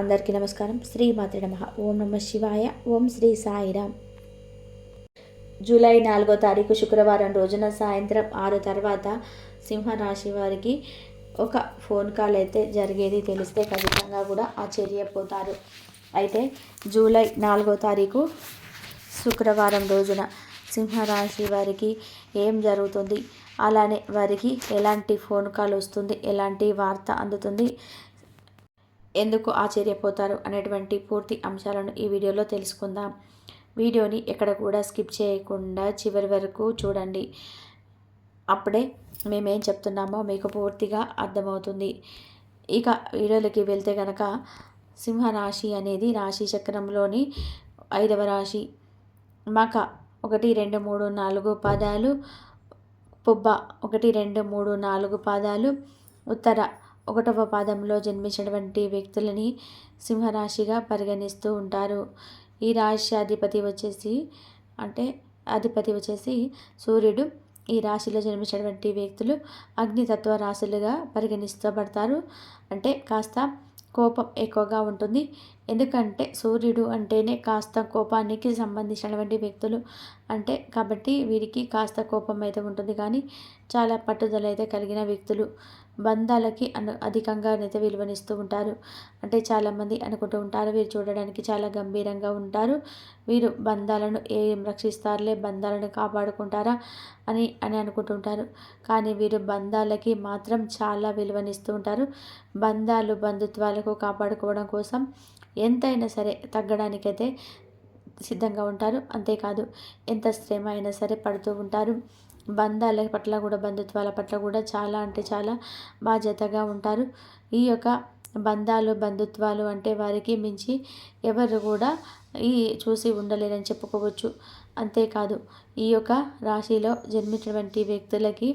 అందరికీ నమస్కారం. శ్రీమాత్రే నమః. ఓం నమః శివాయ. ఓం శ్రీ సాయిరామ్. జూలై 4వ తారీఖు శుక్రవారం రోజున సాయంత్రం 6 తర్వాత సింహరాశి వారికి ఒక ఫోన్ కాల్ అయితే జరిగేది తెలిస్తే ఖచ్చితంగా కూడా ఆశ్చర్యపోతారు. అయితే జూలై 4వ తారీఖు శుక్రవారం రోజున సింహరాశి వారికి ఏం జరుగుతుంది, అలానే వారికి ఎలాంటి ఫోన్ కాల్ వస్తుంది, ఎలాంటి వార్త అందుతుంది, ఎందుకు ఆశ్చర్యపోతారు అనేటువంటి పూర్తి అంశాలను ఈ వీడియోలో తెలుసుకుందాం. వీడియోని ఎక్కడ కూడా స్కిప్ చేయకుండా చివరి వరకు చూడండి. అప్పుడే మేమేం చెప్తున్నామో మీకు పూర్తిగా అర్థమవుతుంది. ఇక వీడియోలకి వెళ్తే కనుక సింహరాశి అనేది రాశి చక్రంలోని 5వ రాశి. మక 1, 2, 3, 4 పాదాలు, పుబ్బ 1, 2, 3, 4 పాదాలు, ఉత్తర 1వ పాదంలో జన్మించినటువంటి వ్యక్తులని సింహరాశిగా పరిగణిస్తూ ఉంటారు. ఈ రాశి అధిపతి వచ్చేసి సూర్యుడు. ఈ రాశిలో జన్మించినటువంటి వ్యక్తులు అగ్నితత్వ రాశులుగా పరిగణిస్తబడతారు. అంటే కాస్త కోపం ఎక్కువగా ఉంటుంది. ఎందుకంటే సూర్యుడు అంటేనే కాస్త కోపానికి సంబంధించినటువంటి వ్యక్తులు కాబట్టి వీరికి కాస్త కోపం అయితే ఉంటుంది, కానీ చాలా పట్టుదల అయితే కలిగిన వ్యక్తులు. బంధాలకి అధికంగా అయితే విలువనిస్తూ ఉంటారు. చాలామంది అనుకుంటూ ఉంటారు, వీరు చూడడానికి చాలా గంభీరంగా ఉంటారు, వీరు బంధాలను ఏం రక్షిస్తారులే, బంధాలను కాపాడుకుంటారా అని అనుకుంటుంటారు. కానీ వీరు బంధాలకి మాత్రం చాలా విలువనిస్తూ ఉంటారు. బంధుత్వాలకు కాపాడుకోవడం కోసం ఎంతైనా సరే తగ్గడానికైతే సిద్ధంగా ఉంటారు. అంతేకాదు ఎంత శ్రమ అయినా సరే పడుతూ ఉంటారు. బంధాల పట్ల కూడా, బంధుత్వాల పట్ల కూడా చాలా బాధ్యతగా ఉంటారు. ఈ యొక్క బంధుత్వాలు అంటే వారికి మించి ఎవరు కూడా చూసి ఉండలేరని చెప్పుకోవచ్చు. అంతేకాదు ఈ యొక్క రాశిలో జన్మించినటువంటి వ్యక్తులకి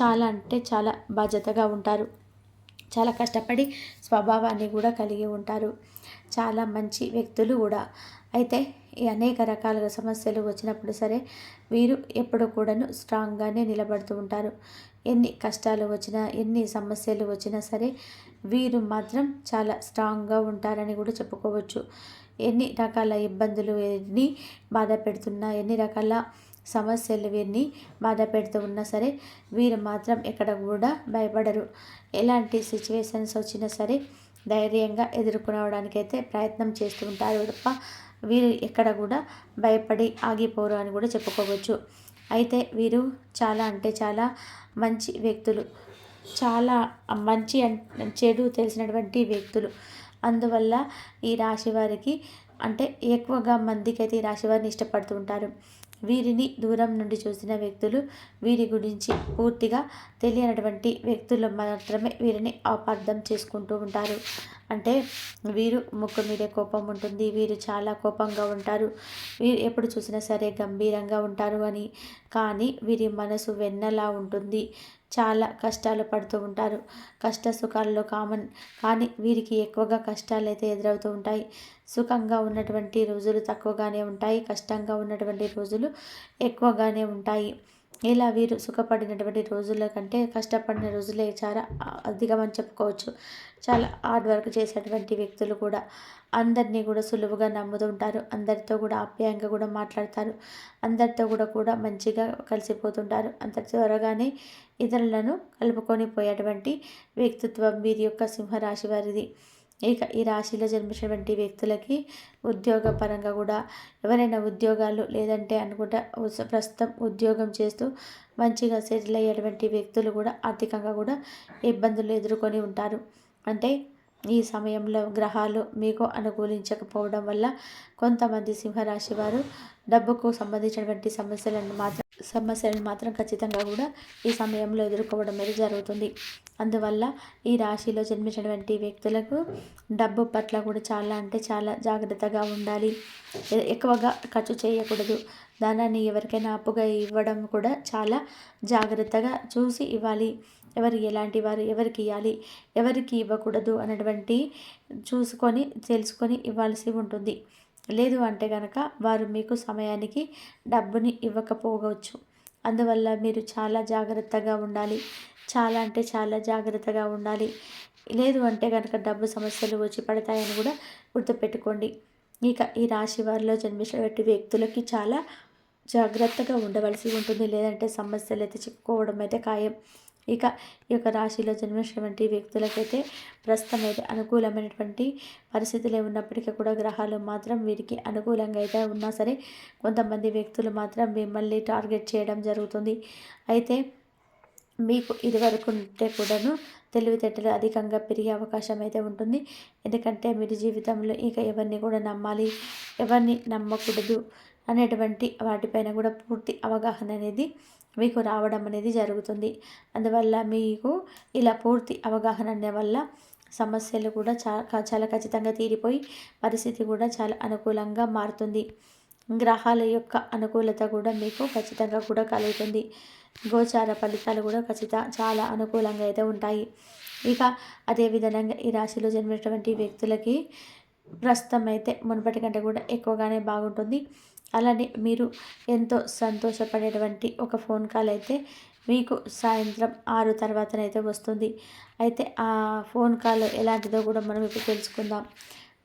చాలా బాధ్యతగా ఉంటారు. చాలా కష్టపడి స్వభావాన్ని కూడా కలిగి ఉంటారు. చాలా మంచి వ్యక్తులు కూడా. అయితే ఈ అనేక రకాలుగా సమస్యలు వచ్చినప్పుడు సరే వీరు ఎప్పుడు కూడాను స్ట్రాంగ్గానే నిలబడుతూ ఉంటారు. ఎన్ని కష్టాలు వచ్చినా, ఎన్ని సమస్యలు వచ్చినా సరే వీరు మాత్రం చాలా స్ట్రాంగ్గా ఉంటారని కూడా చెప్పుకోవచ్చు. ఎన్ని రకాల ఇబ్బందులు వీరిని బాధ పెడుతున్నా, ఎన్ని రకాల సమస్యలు వీరిని బాధ పెడుతూ ఉన్నా సరే వీరు మాత్రం ఎక్కడ కూడా భయపడరు. ఎలాంటి సిచ్యువేషన్స్ వచ్చినా సరే ధైర్యంగా ఎదుర్కొనడానికైతే ప్రయత్నం చేస్తూ ఉంటారు తప్ప వీరు ఎక్కడ కూడా భయపడి ఆగిపోరు అని కూడా చెప్పుకోవచ్చు. అయితే వీరు చాలా మంచి వ్యక్తులు, చాలా మంచి చెడు తెలిసినటువంటి వ్యక్తులు. అందువల్ల ఈ రాశి వారికి ఎక్కువగా మందికి అయితే ఈ రాశి వారిని ఇష్టపడుతూ ఉంటారు. వీరిని దూరం నుండి చూసిన వ్యక్తులు, వీరి గురించి పూర్తిగా తెలియనటువంటి వ్యక్తులు మాత్రమే వీరిని అపార్థం చేసుకుంటూ ఉంటారు. వీరు ముక్కు మీదే కోపం ఉంటుంది, వీరు చాలా కోపంగా ఉంటారు, వీరు ఎప్పుడు చూసినా సరే గంభీరంగా ఉంటారు అని. కానీ వీరి మనసు వెన్నలా ఉంటుంది. చాలా కష్టాలు పడుతూ ఉంటారు. కష్ట సుఖాల్లో కామన్. కానీ వీరికి ఎక్కువగా కష్టాలు అయితే ఎదురవుతూ ఉంటాయి. సుఖంగా ఉన్నటువంటి రోజులు తక్కువగానే ఉంటాయి, కష్టంగా ఉన్నటువంటి రోజులు ఎక్కువగానే ఉంటాయి. ఇలా వీరు సుఖపడినటువంటి రోజుల కంటే కష్టపడిన రోజులే చాలా అధికమని చెప్పుకోవచ్చు. చాలా హార్డ్ వర్క్ చేసేటువంటి వ్యక్తులు కూడా. అందరినీ కూడా సులువుగా నమ్ముతూ ఉంటారు. అందరితో కూడా ఆప్యాయంగా కూడా మాట్లాడతారు. అందరితో కూడా మంచిగా కలిసిపోతుంటారు. అంత త్వరగానే ఇతరులను కలుపుకొని పోయేటువంటి వ్యక్తిత్వం వీరి యొక్క సింహరాశి వారిది. ఇక ఈ రాశిలో జన్మించినటువంటి వ్యక్తులకి ఉద్యోగపరంగా కూడా ఎవరైనా ఉద్యోగాలు లేదంటే ప్రస్తుతం ఉద్యోగం చేస్తూ మంచిగా సెటిల్ అయ్యేటువంటి వ్యక్తులు కూడా ఆర్థికంగా కూడా ఇబ్బందులు ఎదుర్కొని ఉంటారు. ఈ సమయంలో గ్రహాలు మీకు అనుకూలించకపోవడం వల్ల కొంతమంది సింహరాశి వారు డబ్బుకు సంబంధించినటువంటి సమస్యలను మాత్రం ఖచ్చితంగా కూడా ఈ సమయంలో ఎదుర్కోవడం అనేది జరుగుతుంది. అందువల్ల ఈ రాశిలో జన్మించినటువంటి వ్యక్తులకు డబ్బు పట్ల కూడా చాలా జాగ్రత్తగా ఉండాలి. ఎక్కువగా ఖర్చు చేయకూడదు. ధనాన్ని ఎవరికైనా అప్పుగా ఇవ్వడం కూడా చాలా జాగ్రత్తగా చూసి ఇవ్వాలి. ఎవరు ఎలాంటి వారు, ఎవరికి ఇవ్వాలి, ఎవరికి ఇవ్వకూడదు అనేటువంటి తెలుసుకొని ఇవ్వాల్సి ఉంటుంది. లేదు అంటే కనుక వారు మీకు సమయానికి డబ్బుని ఇవ్వకపోవచ్చు. అందువల్ల మీరు చాలా జాగ్రత్తగా ఉండాలి. చాలా జాగ్రత్తగా ఉండాలి. లేదు అంటే కనుక డబ్బు సమస్యలు వచ్చి పడతాయని కూడా గుర్తుపెట్టుకోండి. ఇక ఈ రాశి వారిలో జన్మించినటువంటి వ్యక్తులకి చాలా జాగ్రత్తగా ఉండవలసి ఉంటుంది. లేదంటే సమస్యలైతే చిక్కుకోవడం అయితే ఖాయం. ఇక ఈ యొక్క రాశిలో జన్మించినటువంటి వ్యక్తులకైతే ప్రస్తుతం అయితే అనుకూలమైనటువంటి పరిస్థితులే ఉన్నప్పటికీ కూడా గ్రహాలు మాత్రం వీరికి అనుకూలంగా అయితే ఉన్నా సరే కొంతమంది వ్యక్తులు మాత్రం మిమ్మల్ని టార్గెట్ చేయడం జరుగుతుంది. అయితే మీకు ఇదివరకు ఉంటే కూడాను తెలివితేటలు అధికంగా పెరిగే అవకాశం అయితే ఉంటుంది. ఎందుకంటే మీరు జీవితంలో ఇక ఎవరిని కూడా నమ్మాలి, ఎవరిని నమ్మకూడదు అనేటువంటి వాటిపైన కూడా పూర్తి అవగాహన అనేది మీకు రావడం అనేది జరుగుతుంది. అందువల్ల మీకు ఇలా పూర్తి అవగాహన అనే వల్ల సమస్యలు కూడా చాలా ఖచ్చితంగా తీరిపోయి పరిస్థితి కూడా చాలా అనుకూలంగా మారుతుంది. గ్రహాల యొక్క అనుకూలత కూడా మీకు ఖచ్చితంగా కూడా కలుగుతుంది. గోచార ఫలితాలు కూడా చాలా అనుకూలంగా అయితే ఉంటాయి. ఇక అదేవిధంగా ఈ రాశిలో జన్మించినటువంటి వ్యక్తులకి ప్రస్తుతం అయితే మునుపటి కంటే కూడా ఎక్కువగానే బాగుంటుంది. అలానే మీరు ఎంతో సంతోషపడేటువంటి ఒక ఫోన్ కాల్ అయితే మీకు సాయంత్రం 6 తర్వాతనైతే వస్తుంది. అయితే ఆ ఫోన్ కాల్ ఎలాంటిదో కూడా మనం ఇప్పుడు తెలుసుకుందాం.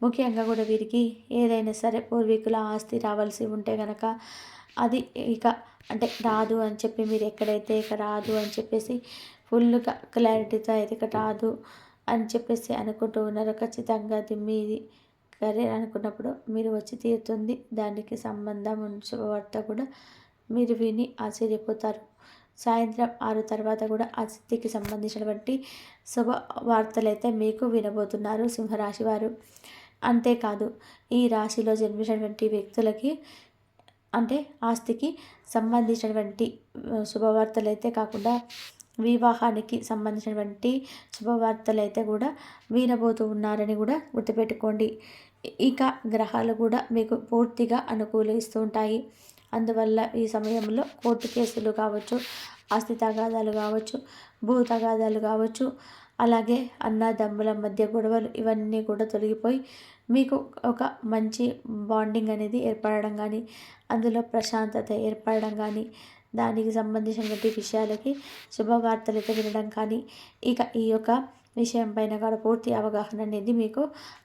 ముఖ్యంగా కూడా వీరికి ఏదైనా సరే పూర్వీకుల ఆస్తి రావాల్సి ఉంటే కనుక అది ఇక అంటే రాదు అని చెప్పి మీరు ఎక్కడైతే ఇక రాదు అని చెప్పేసి ఫుల్గా క్లారిటీతో అయితే ఇక రాదు అని చెప్పేసి అనుకుంటూ ఉన్నారు. ఖచ్చితంగా అది మీది కెరీర్ అనుకున్నప్పుడు మీరు వచ్చి తీరుతుంది. దానికి సంబంధం శుభవార్త కూడా మీరు విని ఆశ్చర్యపోతారు. సాయంత్రం 6 తర్వాత కూడా ఆస్తికి సంబంధించినటువంటి శుభవార్తలైతే మీకు వినబోతున్నారు సింహరాశి వారు. అంతేకాదు ఈ రాశిలో జన్మించినటువంటి వ్యక్తులకి అంటే ఆస్తికి సంబంధించినటువంటి శుభవార్తలు అయితే కాకుండా వివాహానికి సంబంధించినటువంటి శుభవార్తలు అయితే కూడా వినబోతూ ఉన్నారని కూడా గుర్తుపెట్టుకోండి. ఇక గ్రహాలు కూడా మీకు పూర్తిగా అనుకూలిస్తూ ఉంటాయి. అందువల్ల ఈ సమయంలో కోర్టు కేసులు కావచ్చు, ఆస్తి తగాదాలు కావచ్చు, భూ తగాదాలు కావచ్చు, అలాగే అన్నదమ్ముల మధ్య గొడవలు ఇవన్నీ కూడా తొలగిపోయి మీకు ఒక మంచి బాండింగ్ అనేది ఏర్పడడం కానీ, అందులో ప్రశాంతత ఏర్పడడం కానీ, దానికి సంబంధించినటువంటి విషయాలకి శుభవార్తలు అయితే వినడం కానీ, ఇక ఈ యొక్క విషయం పైన కూడా పూర్తి అవగాహన అనేది మీకు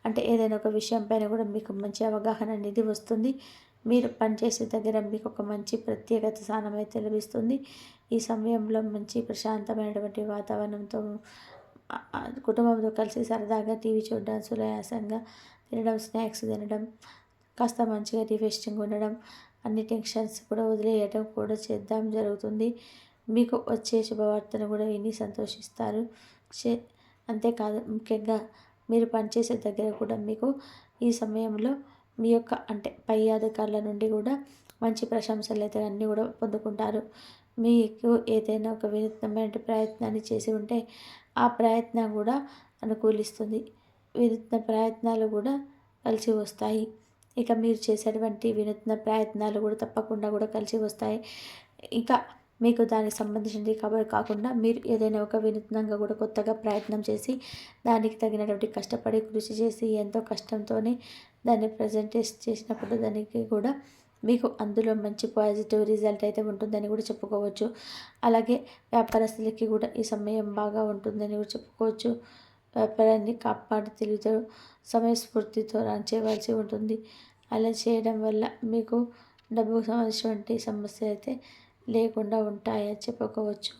అంటే ఏదైనా ఒక విషయం పైన కూడా మీకు మంచి అవగాహన అనేది వస్తుంది. మీరు పనిచేసే దగ్గర మీకు ఒక మంచి ప్రత్యేకత స్థానం అయితే లభిస్తుంది. ఈ సమయంలో మంచి ప్రశాంతమైనటువంటి వాతావరణంతో కుటుంబంతో కలిసి సరదాగా టీవీ చూడడం, సునాయాసంగా తినడం, స్నాక్స్ తినడం, కాస్త మంచిగా రిఫ్రెషింగ్ ఉండడం, అన్ని టెన్షన్స్ కూడా వదిలేయటం కూడా చేద్దాం జరుగుతుంది. మీకు వచ్చే శుభవార్తను కూడా విని సంతోషిస్తారు. అంతేకాదు ముఖ్యంగా మీరు పనిచేసే దగ్గర కూడా మీకు ఈ సమయంలో మీ యొక్క అంటే పై అధికారుల నుండి కూడా మంచి ప్రశంసలు అయితే అన్నీ కూడా పొందుకుంటారు. మీకు ఏదైనా ఒక వినూత్నమైన ప్రయత్నాన్ని చేసి ఉంటే ఆ ప్రయత్నం కూడా అనుకూలిస్తుంది. వినూత్న ప్రయత్నాలు కూడా కలిసి వస్తాయి. ఇక మీరు చేసేటువంటి వినూత్న ప్రయత్నాలు కూడా తప్పకుండా కూడా కలిసి వస్తాయి. ఇక మీకు దానికి సంబంధించింది కాబట్టి కాకుండా మీరు ఏదైనా ఒక వినూత్నంగా కూడా కొత్తగా ప్రయత్నం చేసి దానికి తగినటువంటి కష్టపడి కృషి చేసి ఎంతో కష్టంతోనే దాన్ని ప్రజెంటేషన్ చేసినప్పుడు దానికి కూడా మీకు అందులో మంచి పాజిటివ్ రిజల్ట్ అయితే ఉంటుందని కూడా చెప్పుకోవచ్చు. అలాగే వ్యాపారస్తులకి కూడా ఈ సమయం బాగా ఉంటుందని కూడా చెప్పుకోవచ్చు. వ్యాపారాన్ని కాపాడు తెలివితో సమయస్ఫూర్తితో రన్ చేయవలసి ఉంటుంది. అలా చేయడం వల్ల మీకు డబ్బుకు సంబంధించినటువంటి సమస్య అయితే లేకుండా ఉంటాయని చెప్పుకోవచ్చు.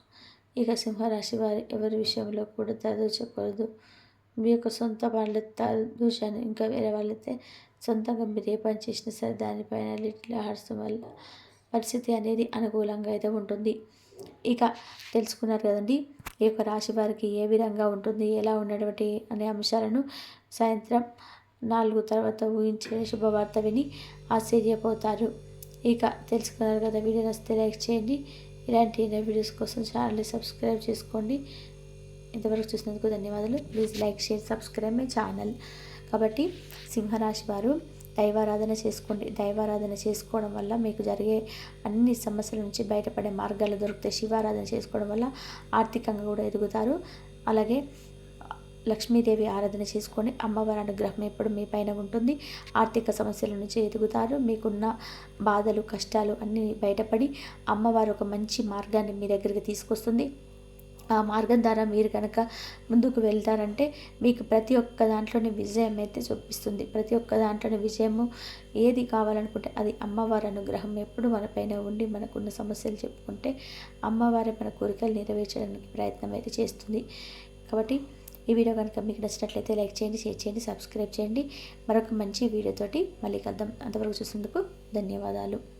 ఇక సింహరాశి వారి ఎవరి విషయంలో కూడా తలదూర్చకూడదు. మీ యొక్క సొంత వాళ్ళ దూషాన్ని ఇంకా వేరే వాళ్ళైతే సొంతంగా మీరు ఏ పని చేసినా సరే దానిపైన లిటిల్ హార్ట్స్ వల్ల పరిస్థితి అనేది అనుకూలంగా అయితే ఉంటుంది. ఇక తెలుసుకున్నారు కదండి ఈ యొక్క రాశి వారికి ఏ విధంగా ఉంటుంది, ఎలా ఉన్నటువంటి అనే అంశాలను సాయంత్రం 4 తర్వాత ఊహించే శుభవార్త విని ఆశ్చర్యపోతారు. ఇక తెలుసుకున్నారు కదా, వీడియో నచ్చితే లైక్ చేయండి. ఇలాంటి వీడియోస్ కోసం ఛానల్ని సబ్స్క్రైబ్ చేసుకోండి. ఇంతవరకు చూసినందుకు ధన్యవాదాలు. Please like, share, subscribe my channel. కాబట్టి సింహరాశి వారు దైవారాధన చేసుకోండి. దైవారాధన చేసుకోవడం వల్ల మీకు జరిగే అన్ని సమస్యల నుంచి బయటపడే మార్గాలు దొరుకుతాయి. శివారాధన చేసుకోవడం వల్ల ఆర్థికంగా కూడా ఎదుగుతారు. అలాగే లక్ష్మీదేవి ఆరాధన చేసుకొని అమ్మవారి అనుగ్రహం ఎప్పుడు మీ పైన ఉంటుంది. ఆర్థిక సమస్యల నుంచి ఎదుగుతారు. మీకున్న బాధలు, కష్టాలు అన్నీ బయటపడి అమ్మవారు ఒక మంచి మార్గాన్ని మీ దగ్గరికి తీసుకొస్తుంది. ఆ మార్గం ద్వారా మీరు కనుక ముందుకు వెళ్తారంటే మీకు ప్రతి ఒక్క దాంట్లోని విజయం అయితే చూపిస్తుంది. ప్రతి ఒక్క దాంట్లోని విజయము ఏది కావాలనుకుంటే అది అమ్మవారి అనుగ్రహం ఎప్పుడు మనపైన ఉండి మనకున్న సమస్యలు చెప్పుకుంటే అమ్మవారే మన కోరికలు నెరవేర్చడానికి ప్రయత్నం అయితే చేస్తుంది. కాబట్టి ఈ వీడియో కనుక మీకు నచ్చినట్లయితే లైక్ చేయండి, షేర్ చేయండి, సబ్స్క్రైబ్ చేయండి. మరొక మంచి వీడియోతోటి మళ్ళీ కలుద్దాం. అంతవరకు చూసినందుకు ధన్యవాదాలు.